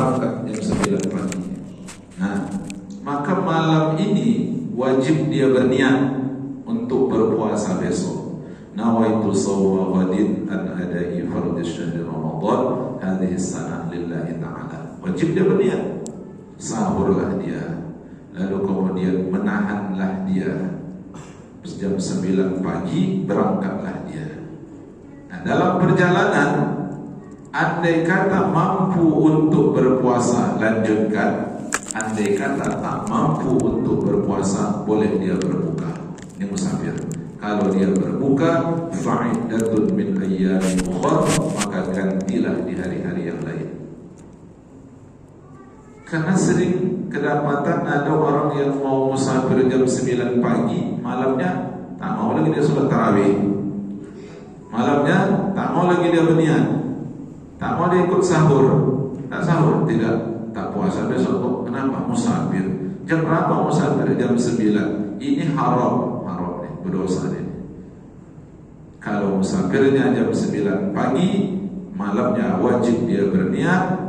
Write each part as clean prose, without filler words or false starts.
berangkat jam 9 pagi. Nah, maka malam ini wajib dia berniat untuk berpuasa besok. Nawaitu shawma ghadin an adai fardhi syahr Ramadan hadhihi sanah lillahi ta'ala. Wajib dia berniat. Sahurlah dia, lalu kemudian menahanlah dia. Jam 9 pagi berangkatlah dia. Nah, dalam perjalanan, andai kata mampu untuk berpuasa, lanjutkan. Andai kata tak mampu untuk berpuasa, boleh dia berbuka. Ini musafir. Kalau dia berbuka, fa'iddatun min ayyamin ukhar, maka gantilah di hari-hari yang lain. Karena sering kedapatan ada orang yang mau musafir jam 9 pagi, malamnya tak mau lagi dia sholat tarawih, malamnya tak mau lagi dia berniat, tak mau dia ikut sahur, tak sahur, tak puasa besok. Kok kenapa? Musafir. Jam berapa musafir? Jam 9. Ini haram nih, berdosa ini. Kalau musafirnya jam 9 pagi, malamnya wajib dia berniat.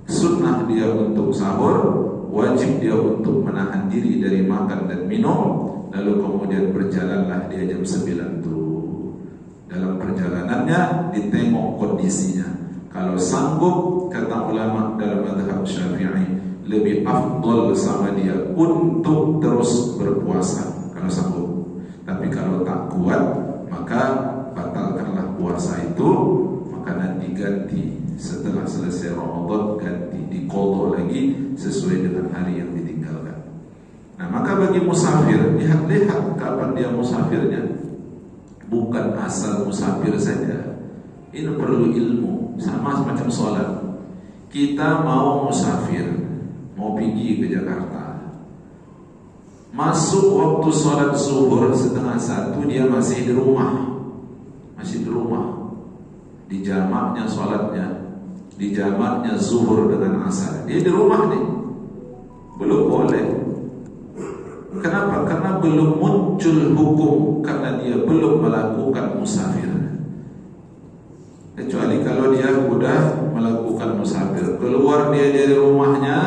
Sunnah dia untuk sahur, wajib dia untuk menahan diri dari makan dan minum. Lalu kemudian berjalanlah dia jam 9 itu. Dalam perjalanannya ditengok kondisinya. Kalau sanggup, kata ulama dalam mazhab Syafi'i, lebih afdal sama dia untuk terus berpuasa kalau sanggup. Tapi kalau tak kuat, maka batalkanlah puasa itu. Maka nanti ganti setelah selesai Ramadan, ganti diqadha lagi sesuai dengan hari yang ditinggalkan. Nah, maka bagi musafir, lihat-lihat kapan dia musafirnya. Bukan asal musafir saja. Ini perlu ilmu. Sama semacam sholat. Kita mau musafir, mau pergi ke Jakarta. Masuk waktu sholat zuhur 12:30, dia masih di rumah. Masih di rumah. Di jamaknya sholatnya, di jamaknya zuhur dengan asar. Dia di rumah nih, belum boleh. Kenapa? Karena belum muncul hukum, karena dia belum melakukan musafir. Kecuali kalau dia sudah melakukan musafir, keluar dia dari rumahnya,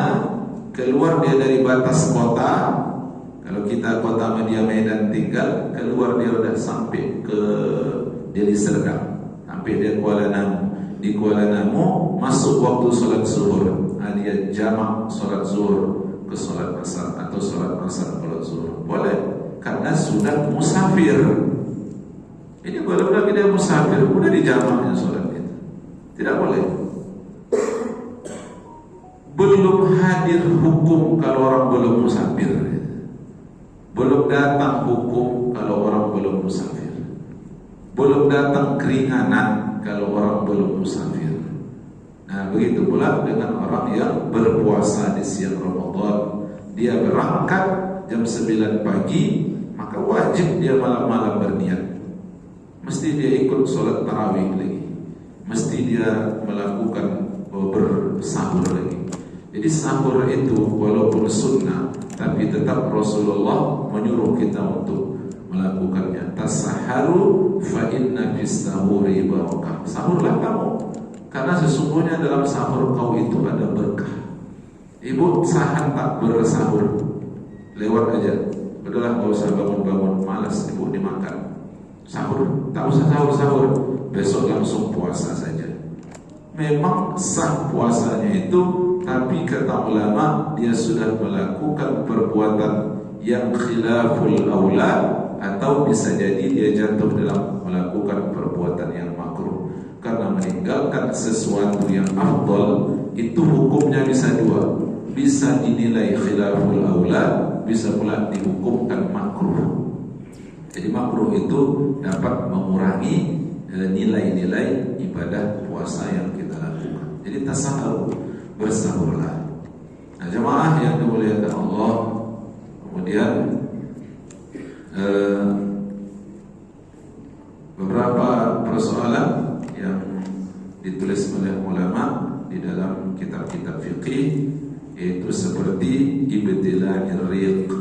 keluar dia dari batas kota. Kalau kita kota Media Medan tinggal, keluar dia sudah sampai ke Deli Serdang, sampai dia Kuala Namu. Di Kuala Namu masuk waktu sholat zuhur, dia jamak sholat zuhur ke sholat asar, atau sholat asar sholat zuhur. Boleh, karena sudah musafir. Ini boleh lagi dia musafir, udah di jamaknya sholat itu. Tidak boleh. Belum hadir hukum kalau orang belum musafir. Belum datang hukum kalau orang belum musafir. Belum datang keringanan kalau orang belum musafir. Nah, begitu pula dengan orang yang berpuasa di siang Ramadan. Dia berangkat jam 9 pagi, maka wajib dia malam-malam berniat. Mesti dia ikut sholat tarawih lagi. Mesti dia melakukan bersahur lagi. Jadi sahur itu walaupun sunnah, tapi tetap Rasulullah menyuruh kita untuk melakukannya. Tasaharu fa inna fis sahuri barakah. Sahurlah kamu, karena sesungguhnya dalam sahur kau itu ada berkah. Ibu sahan tak bersahur, lewat aja. Udahlah, gak usah bangun-bangun, malas ibu dimakan. Sahur, tak usah sahur-sahur, besok langsung puasa saja. Memang sah puasanya itu, tapi kata ulama dia sudah melakukan perbuatan yang khilaful aula, atau bisa jadi dia jatuh dalam melakukan perbuatan yang makruh. Karena meninggalkan sesuatu yang afdal itu hukumnya bisa dua, bisa dinilai khilaful aula, bisa pula dihukumkan makruh. Jadi makruh itu dapat mengurangi nilai-nilai ibadah puasa yang kita lakukan. Jadi tasahur, bersahurlah. Nah, jemaah yang dimuliakan Allah, kemudian beberapa persoalan yang ditulis oleh ulama di dalam kitab-kitab fikih, yaitu seperti ibtila'ir riq.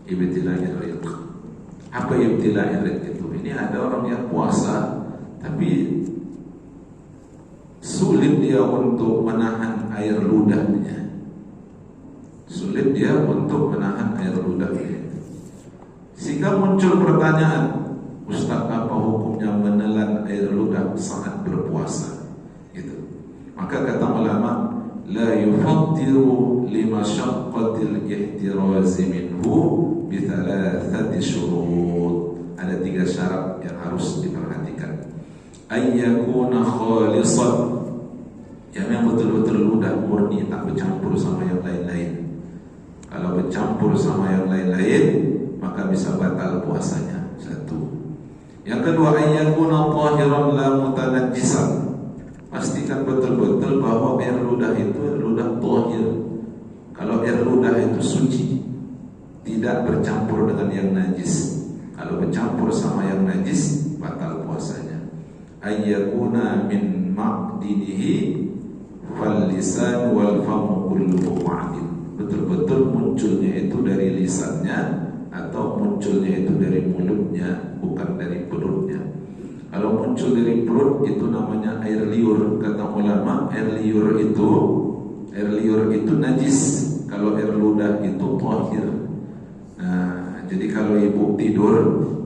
Ibtila'ir riq. Apa ibtila'ir riq itu? Ini ada orang yang puasa tapi sulit dia dia untuk menahan air ludahnya. Sulit dia untuk menahan air ludahnya. Sehingga muncul pertanyaan, Ustaz, apa hukumnya menelan air ludah saat berpuasa? Gitu. Maka kata ulama, la yufattiru limasyaqqatil ihtirazi minhu bi thalathati syurut. Ada 3 syarat yang harus diperhatikan. Ayyakuna khalisan, yang betul-betul ludah murni, tak bercampur sama yang lain-lain. Kalau bercampur sama yang lain-lain, maka bisa batal puasanya. 1. Yang kedua, ayyakuna tahiran la mutanajjisan. Pastikan betul-betul bahwa air ludah itu ludah tahir. Kalau air ludah itu suci, tidak bercampur dengan yang najis. Kalau bercampur sama yang najis, batal puasanya. Ayyakuna min ma'dinihi fal lisan wal famu kulluhu ma'din. Betul-betul munculnya itu dari lisannya atau munculnya itu dari mulutnya, bukan dari perutnya. Kalau muncul dari perut itu namanya air liur. Kata ulama, air liur itu najis. Kalau air ludah itu tahir. Nah, jadi kalau ibu tidur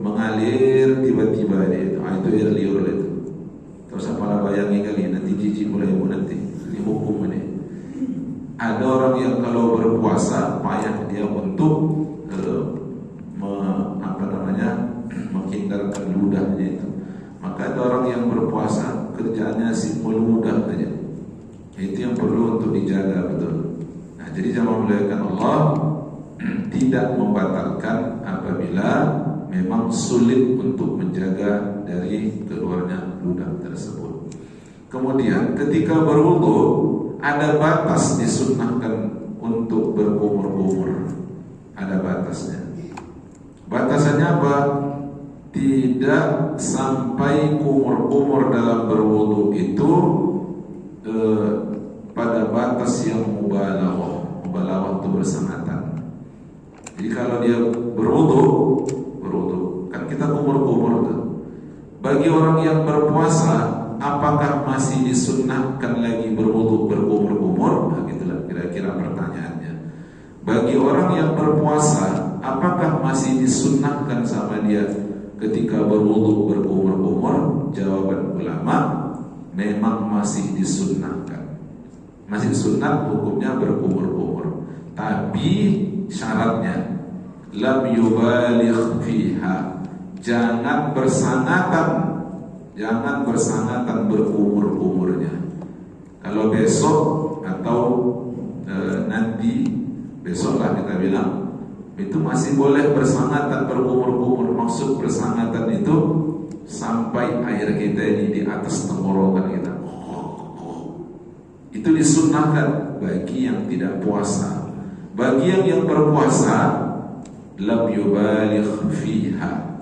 mengalir tiba-tiba itu air liur itu. Terus apalah bayangin kali, nanti jijik mulai ibu nanti. Ini hukum ini. Ada orang yang kalau berpuasa payah dia untuk menghindarkan ludahnya itu. Maka ada orang yang berpuasa kerjaannya si meludah saja. Itu yang perlu untuk dijaga betul. Nah, jadi jamaah muliakan Allah, tidak membatalkan apabila memang sulit untuk menjaga dari keluarnya ludah tersebut. Kemudian ketika berwudu ada batas disunnahkan untuk berkumur-kumur. Ada batasnya. Batasannya apa? Tidak sampai kumur-kumur dalam berwudu itu pada batas yang mubalaghah itu bersangatan. Jadi kalau dia berwudu kan kita kumur-kumur tuh. Bagi orang yang berpuasa, apakah masih disunnahkan lagi berwudu berkumur-kumur? Nah, gitulah kira-kira pertanyaannya. Bagi orang yang berpuasa, apakah masih disunnahkan sama dia ketika berwudu berkumur-kumur? Jawaban ulama, memang masih disunnahkan. Masih sunat hukumnya berkumur-kumur. Tapi syaratnya lam yubaligh fiha. Jangan bersangatan berkumur-kumurnya. Kalau besok atau nanti, besoklah kita bilang, itu masih boleh bersangatan berkumur-kumur. Maksud bersangatan itu sampai air kita ini di atas tenggorokan kita. Itu disunnahkan bagi yang tidak puasa. Bagi yang berpuasa, lam yubaligh fiha.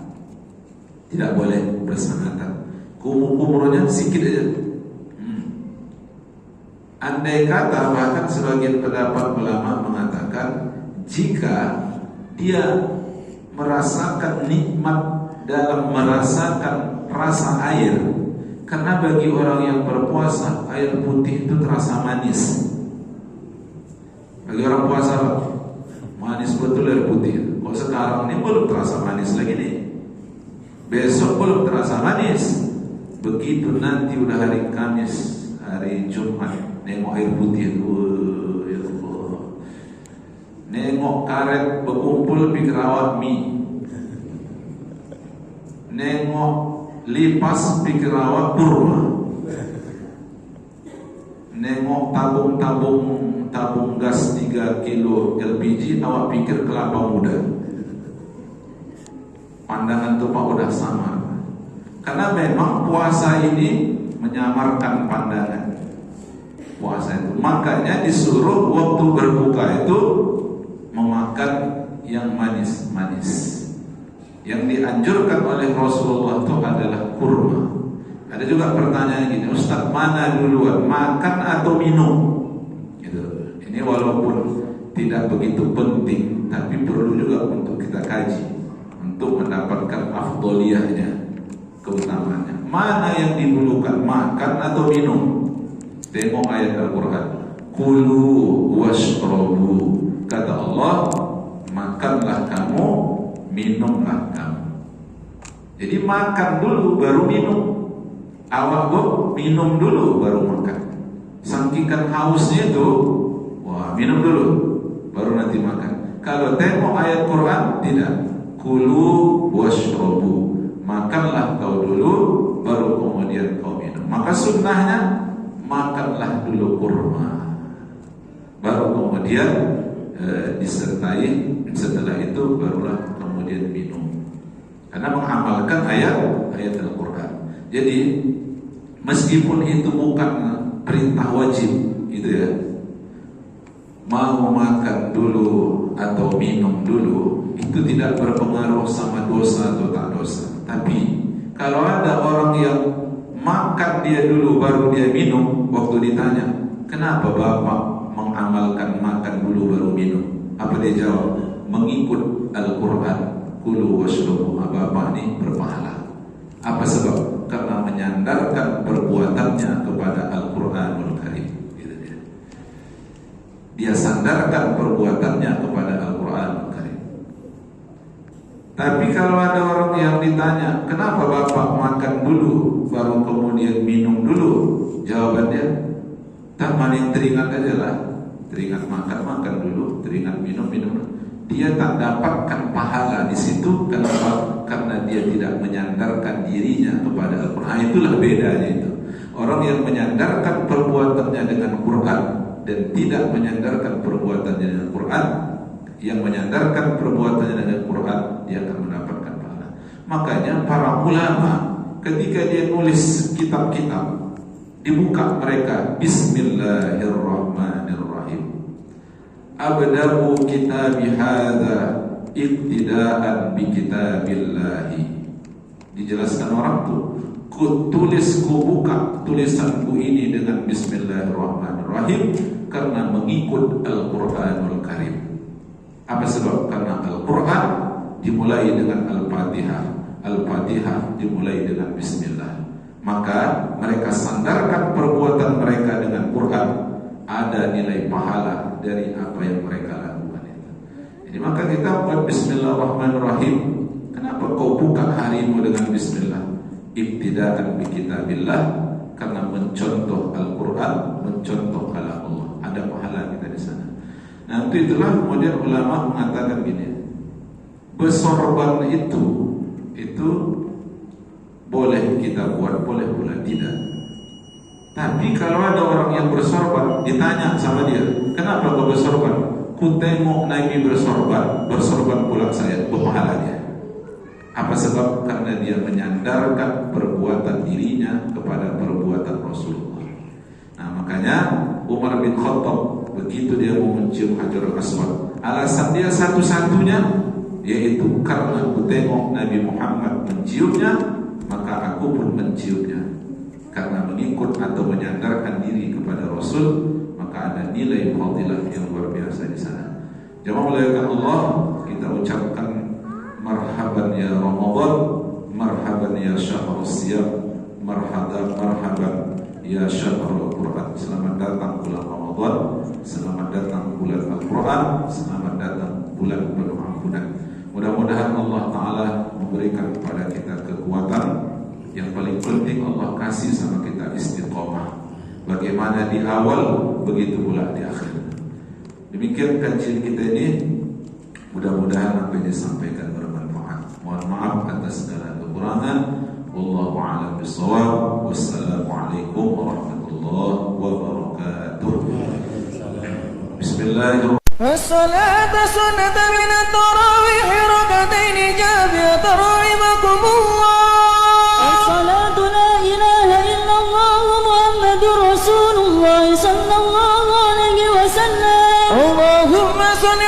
Tidak boleh bersangatan. Kumur-kumurnya sedikit aja. Andai kata, bahkan sebagian pendapat ulama mengatakan, jika dia merasakan nikmat dalam merasakan rasa air, karena bagi orang yang berpuasa air putih itu terasa manis. Bagi orang puasa manis betul air putih. Kok sekarang ini belum terasa manis lagi nih, besok belum terasa manis. Begitu nanti udah hari Kamis, hari Jumat, nengok air putih itu, ya Allah. Nengok karet berkumpul pikir awak mie. Nengok lipas pikir awak kurma. Nengok tabung gas 3 kilo LPG, awak pikir kelapa muda. Pandangan itu Pak udah sama. Karena memang puasa ini menyamarkan pandangan. Puasa itu, makanya disuruh waktu berbuka itu memakan yang manis-manis. Yang dianjurkan oleh Rasulullah itu adalah kurma. Ada juga pertanyaan gini, Ustaz, mana duluan, makan atau minum? Gitu. Ini walaupun tidak begitu penting, tapi perlu juga untuk kita kaji, untuk mendapatkan afdoliyahnya, keutamaannya. Mana yang didulukan, makan atau minum? Tengok ayat Al-Quran. Kulu washrabu. Kata Allah, makanlah kamu, minumlah kamu. Jadi makan dulu baru minum. Awal minum dulu baru makan. Saking hausnya itu, wah minum dulu baru nanti makan. Kalau tengok ayat Quran tidak. Kulu washrabu. Makanlah kau dulu baru kemudian kau minum. Maka sunnahnya makanlah dulu kurma, baru kemudian disertai, setelah itu barulah kemudian minum. Karena mengamalkan ayat Al-Quran. Jadi meskipun itu bukan perintah wajib, gitu ya, mau makan dulu atau minum dulu itu tidak berpengaruh sama dosa atau tak dosa. Tapi kalau ada orang yang makan dia dulu baru dia minum, waktu ditanya, kenapa bapak mengamalkan makan dulu baru minum? Apa dia jawab? Mengikut Al-Quran. Kulu washrabu. Bapak ini berpahala. Apa sebab? Karena menyandarkan perbuatannya kepada Al-Quranul Karim. Gitu dia. Dia sandarkan perbuatannya kepada Al-Quranul Karim. Tapi kalau ada orang yang ditanya, kenapa bapak makan dulu baru kemudian minum dulu? Jawabannya, tak yang teringat aja lah. Teringat makan dulu, teringat minum. Dia tak dapatkan pahala di situ. Kenapa? Karena dia tidak menyandarkan dirinya kepada Al-Quran. Itulah bedanya itu. Orang yang menyandarkan perbuatannya dengan Quran dan tidak menyandarkan perbuatannya dengan Quran, yang menyandarkan perbuatannya dengan Quran, dia akan mendapatkan pahala. Makanya para ulama ketika dia nulis kitab-kitab, dibuka mereka Bismillahirrahmanirrahim. Abda'u kitabi hadza iqtida'an bi kitabillahi. Dijelaskan orang tuh, ku buka tulisanku ini dengan Bismillahirrahmanirrahim karena mengikut Al-Quranul Karim. Apa sebab? Karena Al-Quran dimulai dengan Al-Fatihah, Al-Fatihah dimulai dengan Bismillah. Maka mereka sandarkan perbuatan mereka dengan Quran, ada nilai pahala dari apa yang mereka lakukan itu. Jadi maka kita buat Bismillahirrahmanirrahim. Kenapa kau buka harimu dengan Bismillah? Ibtida'an bi kitabillah, karena mencontoh Al-Quran, mencontoh kalam Allah. Ada pahala kita di sana. Nah, itulah kemudian ulama mengatakan gini, bersorban itu boleh kita buat, boleh pula tidak. Tapi kalau ada orang yang bersorban, ditanya sama dia, kenapa kau bersorban? Ku tengok Nabi bersorban pula saya, berpahala dia. Apa sebab? Karena dia menyandarkan perbuatan dirinya kepada perbuatan Rasulullah. Nah, makanya Umar bin Khattab begitu dia mau mencium Hajarul Aswad, alasan dia satu-satunya yaitu karena aku tengok Nabi Muhammad menciumnya, maka aku pun menciumnya. Karena mengikut atau menyandarkan diri kepada Rasul, maka ada nilai fadilah yang luar biasa di sana. Jemaah muliakan Allah, kita ucapkan marhaban ya Ramadan, marhaban ya syahrul siyam, marhaban ya syahrul Quran. Selamat datang bulan Ramadan, selamat datang bulan Al-Quran, selamat datang bulan penuh ampunan. Mudah-mudahan Allah Ta'ala memberikan kepada kita kekuatan. Yang paling penting Allah kasih sama kita istiqomah. Bagaimana di awal, begitu pula di akhir. Demikian kajian kita ini. Mudah-mudahan apa yang disampaikan bermanfaat. Mohon maaf atas segala kekurangan. Wallahu a'lam bishawab. Wassalamualaikum warahmatullahi wabarakatuh. Bismillahirrahmanirrahim. الصلاة سنة من التراويح ركعتين جابية رحمكم الله. الصلاة لا إله إلا الله محمد رسول الله صلى الله عليه وسلم. اللهم صل